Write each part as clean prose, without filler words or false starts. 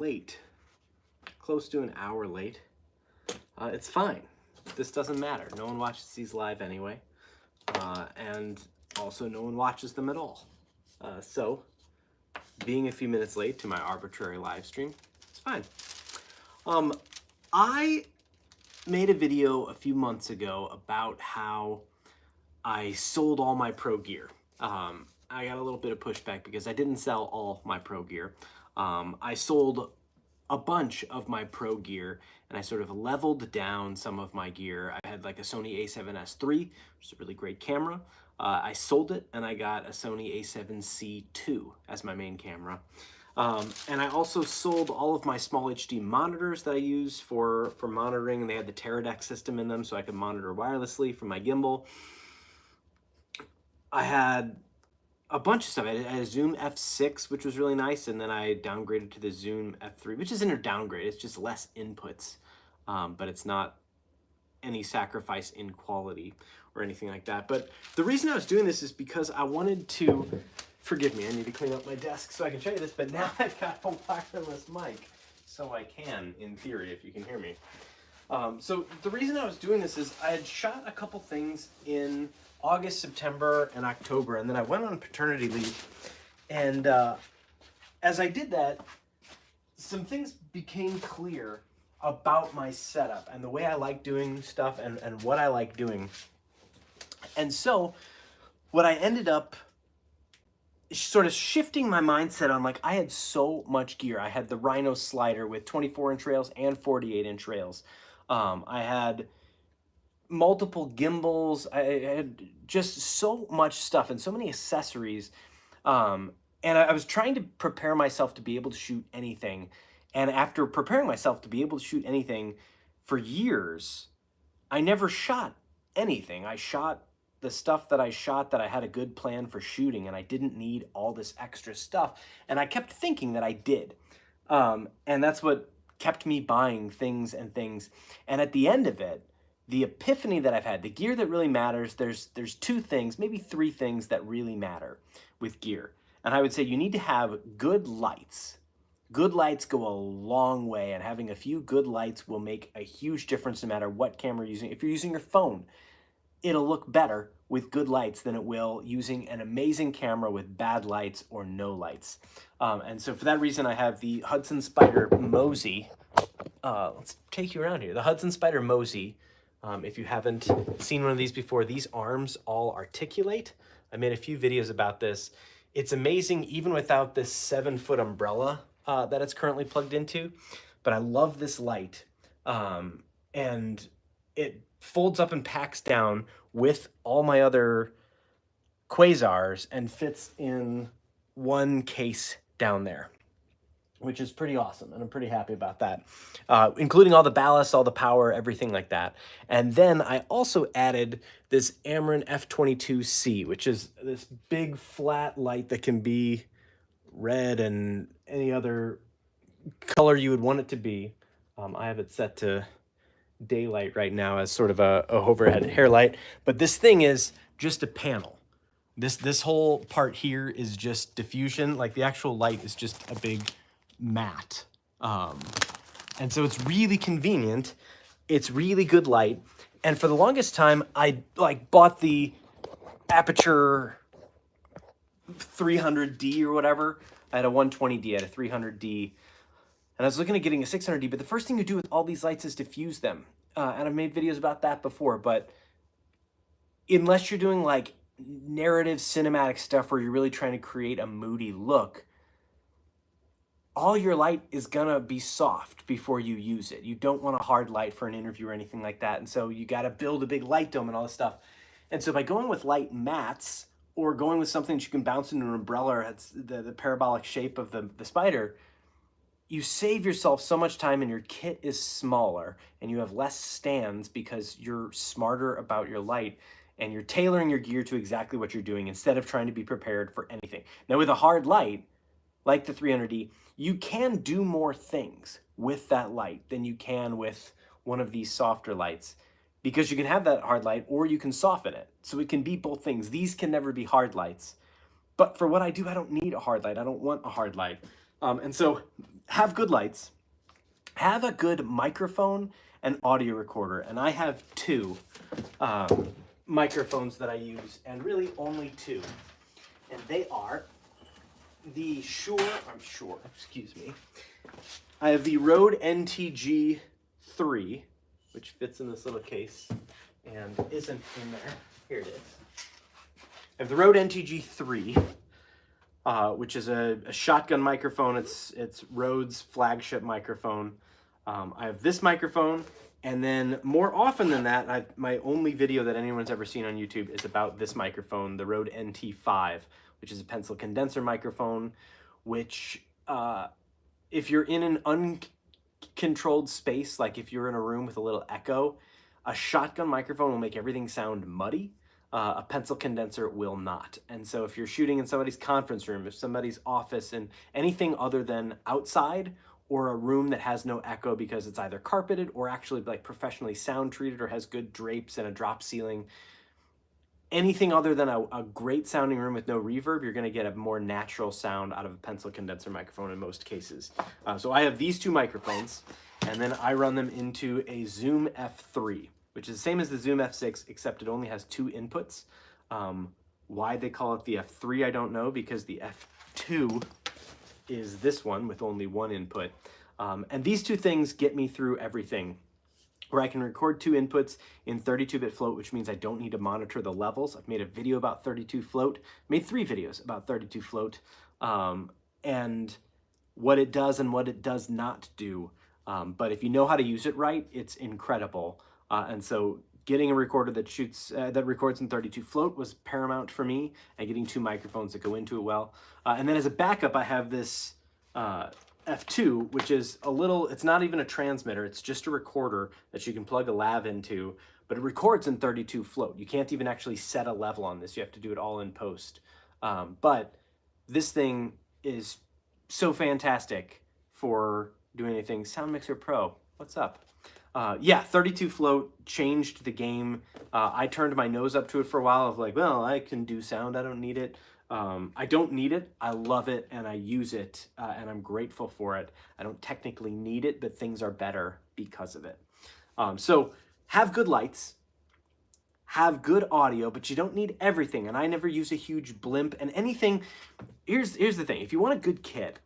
late, close to an hour late. It's fine. This doesn't matter. No one watches these live anyway. And also no one watches them at all. So being a few minutes late to my arbitrary live stream, it's fine. I made a video a few months ago about how I sold all my pro gear. I got a little bit of pushback because I didn't sell all my pro gear. I sold a bunch of my pro gear and I sort of leveled down some of my gear. I had like a Sony a7S III, which is a really great camera. I sold it and I got a Sony a7C II as my main camera. And I also sold all of my small HD monitors that I use for monitoring, and they had the Teradek system in them so I could monitor wirelessly from my gimbal. I had a bunch of stuff. I had a Zoom F6, which was really nice, and then I downgraded to the Zoom F3, which isn't a downgrade, it's just less inputs, but it's not any sacrifice in quality or anything like that. But the reason I was doing this is because I wanted to, forgive me, I need to clean up my desk so I can show you this, but now I've got a wireless mic, so I can, in theory, if you can hear me. So the reason I was doing this is I had shot a couple things in August, September, and October, and then I went on paternity leave. And as I did that, some things became clear about my setup and the way I like doing stuff and what I like doing. And so what I ended up sort of shifting my mindset on, like, I had so much gear. I had the Rhino slider with 24-inch rails and 48-inch rails. I had multiple gimbals. I had just so much stuff and so many accessories. And I was trying to prepare myself to be able to shoot anything. And after preparing myself to be able to shoot anything for years, I never shot anything. I shot the stuff that I shot that I had a good plan for shooting, and I didn't need all this extra stuff. And I kept thinking that I did. And that's what kept me buying things and things. And at the end of it, the epiphany that I've had, the gear that really matters, there's two things, maybe three things that really matter with gear. And I would say you need to have good lights. Good lights go a long way, and having a few good lights will make a huge difference no matter what camera you're using. If you're using your phone, it'll look better with good lights than it will using an amazing camera with bad lights or no lights. And so for that reason, I have the Hudson Spyder Mosey. Let's take you around here. The Hudson Spyder Mosey. If you haven't seen one of these before, these arms all articulate. I made a few videos about this. It's amazing even without this 7-foot umbrella that it's currently plugged into. But I love this light. And it folds up and packs down with all my other quasars and fits in one case down there, which is pretty awesome, and I'm pretty happy about that, including all the ballast, all the power, everything like that. And then I also added this Amaran F22C, which is this big flat light that can be red and any other color you would want it to be. I have it set to daylight right now as sort of a overhead hair light, but this thing is just a panel. This whole part here is just diffusion. Like, the actual light is just a big matte. And so it's really convenient. It's really good light. And for the longest time, I bought the Aperture 300D or whatever. I had a 120D, I had a 300D. And I was looking at getting a 600D, but the first thing you do with all these lights is diffuse them. And I've made videos about that before, but unless you're doing like narrative cinematic stuff where you're really trying to create a moody look, all your light is gonna be soft before you use it. You don't want a hard light for an interview or anything like that. And so you gotta build a big light dome and all this stuff. And so by going with light mattes or going with something that you can bounce into an umbrella or has the parabolic shape of the Spyder, you save yourself so much time and your kit is smaller and you have less stands because you're smarter about your light and you're tailoring your gear to exactly what you're doing instead of trying to be prepared for anything. Now with a hard light, like the 300D, you can do more things with that light than you can with one of these softer lights because you can have that hard light or you can soften it. So it can be both things. These can never be hard lights. But for what I do, I don't need a hard light. I don't want a hard light. And so have good lights, have a good microphone and audio recorder. And I have two microphones that I use, and really only two. And they are the excuse me. I have the Rode NTG3, which fits in this little case and isn't in there. Here it is. I have the Rode NTG3, which is a shotgun microphone. It's Rode's flagship microphone. I have this microphone, and then more often than that, my only video that anyone's ever seen on YouTube is about this microphone, the Rode NT5, which is a pencil condenser microphone, which if you're in an uncontrolled space, like if you're in a room with a little echo, a shotgun microphone will make everything sound muddy. A pencil condenser will not. And so if you're shooting in somebody's conference room, if somebody's office, and anything other than outside or a room that has no echo because it's either carpeted or actually like professionally sound treated or has good drapes and a drop ceiling, anything other than a great sounding room with no reverb, you're going to get a more natural sound out of a pencil condenser microphone in most cases. So I have these two microphones, and then I run them into a Zoom F3, which is the same as the Zoom F6, except it only has two inputs. Why they call it the F3, I don't know, because the F2 is this one with only one input. And these two things get me through everything, where I can record two inputs in 32-bit float, which means I don't need to monitor the levels. I've made a video about 32 float, made 3 videos about 32 float, and what it does and what it does not do. But if you know how to use it right, it's incredible. And so getting a recorder that records in 32 float was paramount for me, and getting two microphones that go into it well. And then as a backup, I have this F2, which is it's not even a transmitter, it's just a recorder that you can plug a lav into, but it records in 32 float. You can't even actually set a level on this, you have to do it all in post. But this thing is so fantastic for doing anything. Sound Mixer Pro, what's up? Yeah, 32 float changed the game. I turned my nose up to it for a while of like, well, I can do sound, I don't need it. I don't need it, I love it, and I use it, and I'm grateful for it. I don't technically need it, but things are better because of it. So have good lights, have good audio, but you don't need everything, and I never use a huge blimp and anything. Here's the thing, if you want a good kit,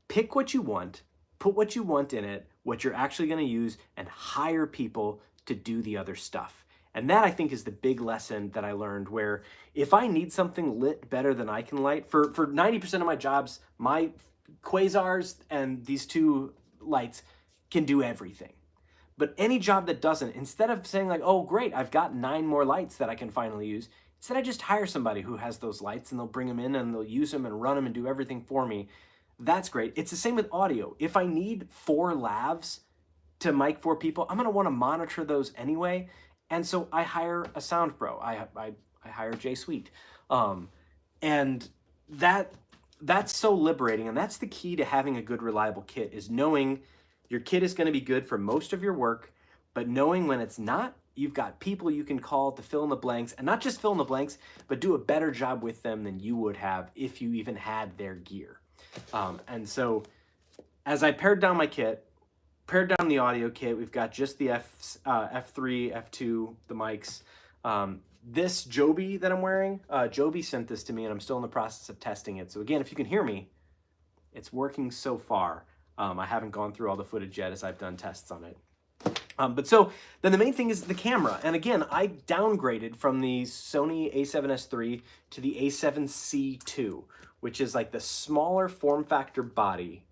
pick what you want, put what you want in it, what you're actually going to use, and hire people to do the other stuff. And that, I think, is the big lesson that I learned, where if I need something lit better than I can light, for 90% of my jobs, my quasars and these two lights can do everything. But any job that doesn't, instead of saying like, oh great, I've got 9 more lights that I can finally use, instead I just hire somebody who has those lights, and they'll bring them in and they'll use them and run them and do everything for me. That's great. It's the same with audio. If I need 4 lavs to mic 4 people, I'm going to want to monitor those anyway. And so I hire a sound pro. I hire Jay Sweet. And that's so liberating. And that's the key to having a good, reliable kit, is knowing your kit is going to be good for most of your work, but knowing when it's not, you've got people you can call to fill in the blanks, and not just fill in the blanks, but do a better job with them than you would have if you even had their gear. And so as I pared down my kit, pared down the audio kit, we've got just the F3, F2, the mics. This Joby that I'm wearing, Joby sent this to me, and I'm still in the process of testing it. So again, if you can hear me, it's working so far. I haven't gone through all the footage yet as I've done tests on it. But so then the main thing is the camera. And again, I downgraded from the Sony a7S III to the a7C II, which is like the smaller form factor body,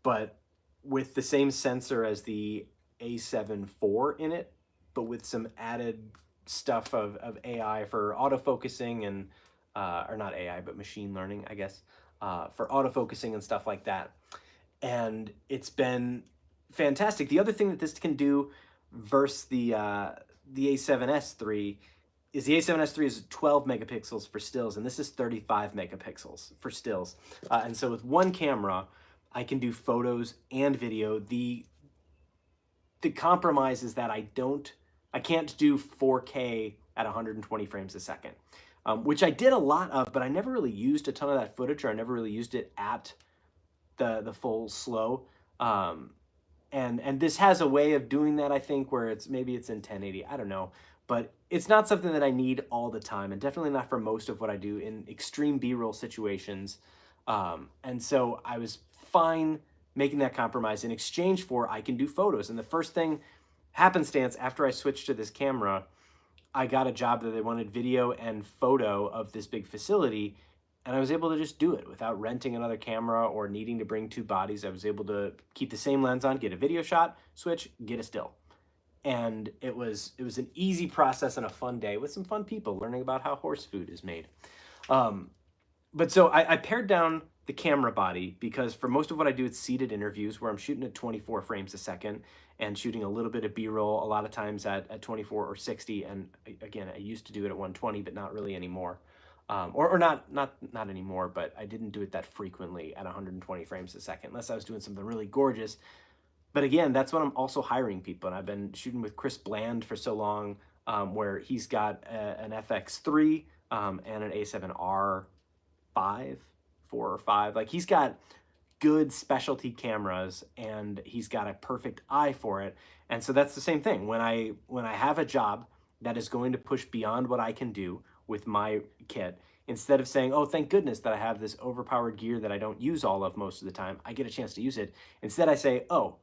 but with the same sensor as the a7 IV in it, but with some added stuff of AI for autofocusing and, or not AI, but machine learning, I guess, for autofocusing and stuff like that. And it's been fantastic. The other thing that this can do versus the a7S III is the a7S III is 12 megapixels for stills, and this is 35 megapixels for stills. And so with one camera, I can do photos and video. The compromise is that I can't do 4K at 120 frames a second, which I did a lot of, but I never really used a ton of that footage, or I never really used it at the full slow. And this has a way of doing that, I think, where maybe it's in 1080. I don't know, but it's not something that I need all the time, and definitely not for most of what I do in extreme B-roll situations. And so I was fine making that compromise in exchange for I can do photos. And the first thing, happenstance, after I switched to this camera, I got a job that they wanted video and photo of this big facility, and I was able to just do it without renting another camera or needing to bring two bodies. I was able to keep the same lens on, get a video shot, switch, get a still. And it was an easy process and a fun day with some fun people learning about how horse food is made. But so I pared down the camera body because for most of what I do, it's seated interviews where I'm shooting at 24 frames a second and shooting a little bit of B-roll, a lot of times at 24 or 60. And again, I used to do it at 120, but not really anymore. Or not anymore, but I didn't do it that frequently at 120 frames a second, unless I was doing something really gorgeous. But again, that's when I'm also hiring people. And I've been shooting with Chris Bland for so long, where he's got an FX3 and an A7R 4 or 5. Like, he's got good specialty cameras and he's got a perfect eye for it. And so that's the same thing. When I have a job that is going to push beyond what I can do with my kit, instead of saying, oh, thank goodness that I have this overpowered gear that I don't use all of most of the time, I get a chance to use it. Instead, I say, oh,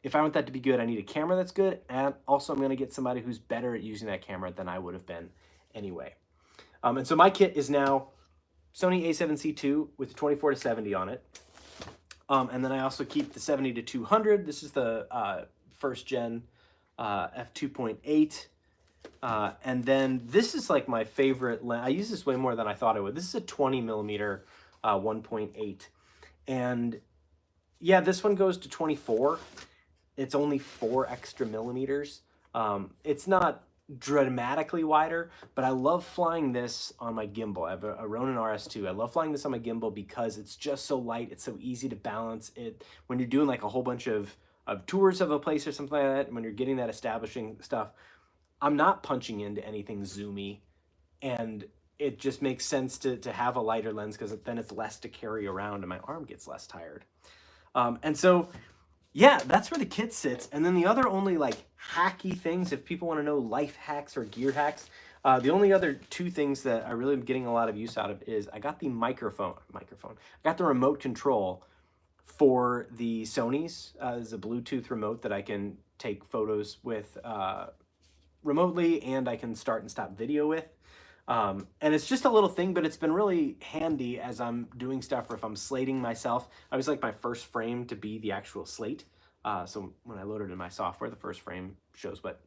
if I want that to be good, I need a camera that's good, and also I'm going to get somebody who's better at using that camera than I would have been anyway. And so my kit is now Sony a7C II with 24 to 70 on it. And then I also keep the 70 to 200. This is the first gen f2.8. And then this is like my favorite lens. I use this way more than I thought I would. This is a 20 millimeter 1.8. And yeah, this one goes to 24. It's only 4 extra millimeters. It's not dramatically wider, but I love flying this on my gimbal. I have a Ronin RS2. I love flying this on my gimbal because it's just so light. It's so easy to balance it when you're doing like a whole bunch of tours of a place or something like that. And when you're getting that establishing stuff, I'm not punching into anything zoomy, and it just makes sense to have a lighter lens because then it's less to carry around and my arm gets less tired. And so, yeah, that's where the kit sits. And then the other only like hacky things, if people want to know life hacks or gear hacks, the only other two things that I really am getting a lot of use out of is I got the microphone. I got the remote control for the Sony's. There's a Bluetooth remote that I can take photos with remotely, and I can start and stop video with. And it's just a little thing, but it's been really handy as I'm doing stuff, or if I'm slating myself. I always like my first frame to be the actual slate. So when I load it in my software, the first frame shows what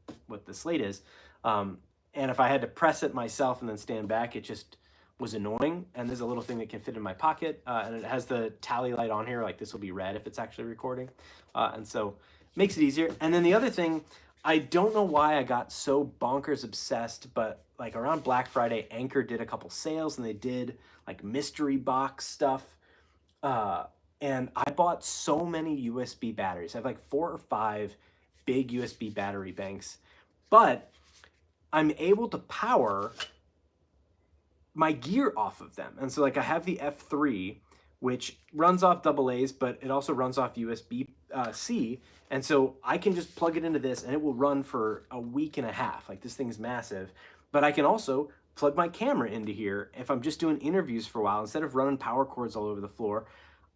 the slate is. And if I had to press it myself and then stand back, it just was annoying. And there's a little thing that can fit in my pocket, and it has the tally light on here, like this will be red if it's actually recording. And so it makes it easier. And then the other thing, I don't know why I got so bonkers obsessed, but like around Black Friday, Anchor did a couple sales and they did like mystery box stuff. And I bought so many USB batteries. I have like 4 or 5 big USB battery banks, but I'm able to power my gear off of them. And so like I have the F3, which runs off AA's, but it also runs off USB-C. And so I can just plug it into this and it will run for a week and a half. Like, this thing's massive. But I can also plug my camera into here. If I'm just doing interviews for a while, instead of running power cords all over the floor,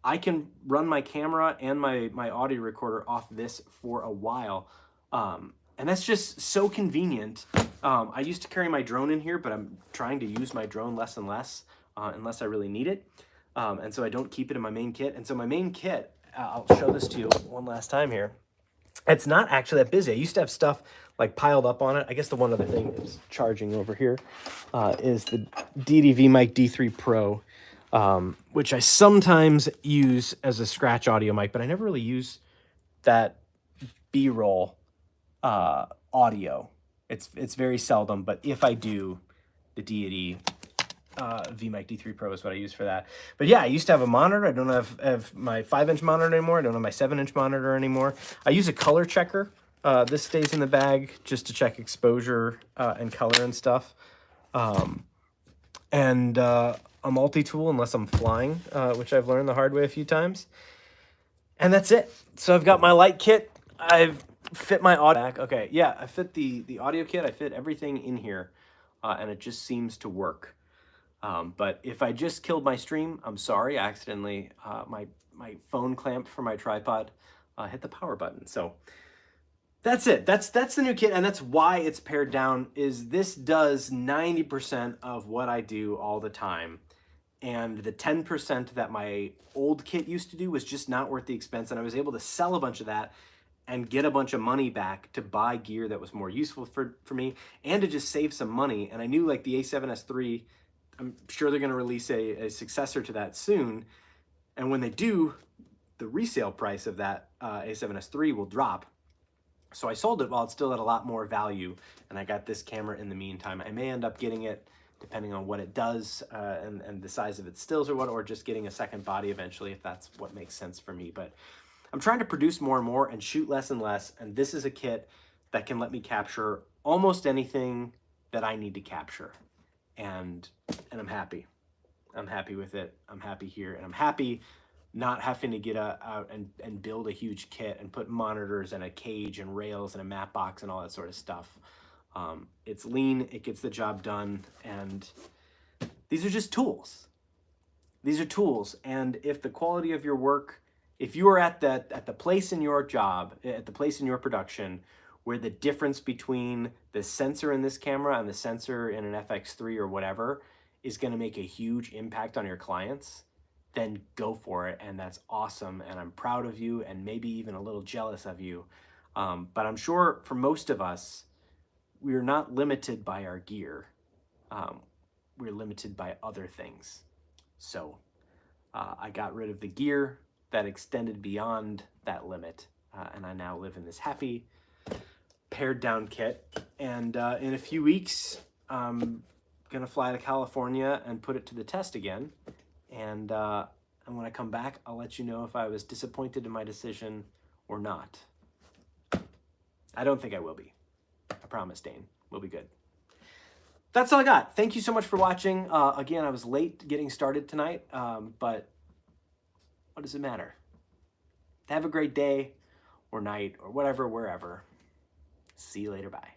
I can run my camera and my audio recorder off this for a while. And that's just so convenient. I used to carry my drone in here, but I'm trying to use my drone less and less unless I really need it. And so I don't keep it in my main kit. And so my main kit, I'll show this to you one last time here. It's not actually that busy. I used to have stuff like piled up on it. I guess the one other thing is charging over here is the DDV Mic D3 Pro, which I sometimes use as a scratch audio mic, but I never really use that B-roll audio. It's very seldom, but if I do, the deity VMic D3 Pro is what I use for that. But yeah, I used to have a monitor. I don't have my 5-inch monitor anymore. I don't have my 7-inch monitor anymore. I use a color checker. This stays in the bag just to check exposure and color and stuff. And a multi-tool unless I'm flying, which I've learned the hard way a few times. And that's it. So I've got my light kit. I've fit my audio back. Okay, yeah, I fit the audio kit. I fit everything in here, and it just seems to work. But if I just killed my stream, I'm sorry. I accidentally my phone clamp for my tripod hit the power button. So that's it. That's the new kit, and that's why it's pared down. Is this does 90% of what I do all the time, and the 10% that my old kit used to do was just not worth the expense, and I was able to sell a bunch of that and get a bunch of money back to buy gear that was more useful for me and to just save some money. And I knew like the A7S III, I'm sure they're going to release a successor to that soon, and when they do, the resale price of that A7S III will drop. So I sold it while it's still at a lot more value, and I got this camera in the meantime. I may end up getting it depending on what it does and the size of its stills or what, or just getting a second body eventually if that's what makes sense for me. But I'm trying to produce more and more and shoot less and less, and this is a kit that can let me capture almost anything that I need to capture. And I'm happy. I'm happy with it. I'm happy here, and I'm happy not having to get out and build a huge kit and put monitors and a cage and rails and a map box and all that sort of stuff. It's lean, it gets the job done, and these are just tools. These are tools, and if the quality of your work, if you are at the place in your job, at the place in your production, where the difference between the sensor in this camera and the sensor in an FX3 or whatever is going to make a huge impact on your clients, then go for it, and that's awesome, and I'm proud of you, and maybe even a little jealous of you. But I'm sure for most of us, we're not limited by our gear. We're limited by other things. So I got rid of the gear that extended beyond that limit, and I now live in this happy, pared down kit. And in a few weeks, I'm gonna fly to California and put it to the test again. And when I come back, I'll let you know if I was disappointed in my decision or not. I don't think I will be. I promise, Dane. We'll be good. That's all I got. Thank you so much for watching. Again, I was late getting started tonight, but what does it matter? Have a great day or night or whatever, wherever. See you later. Bye.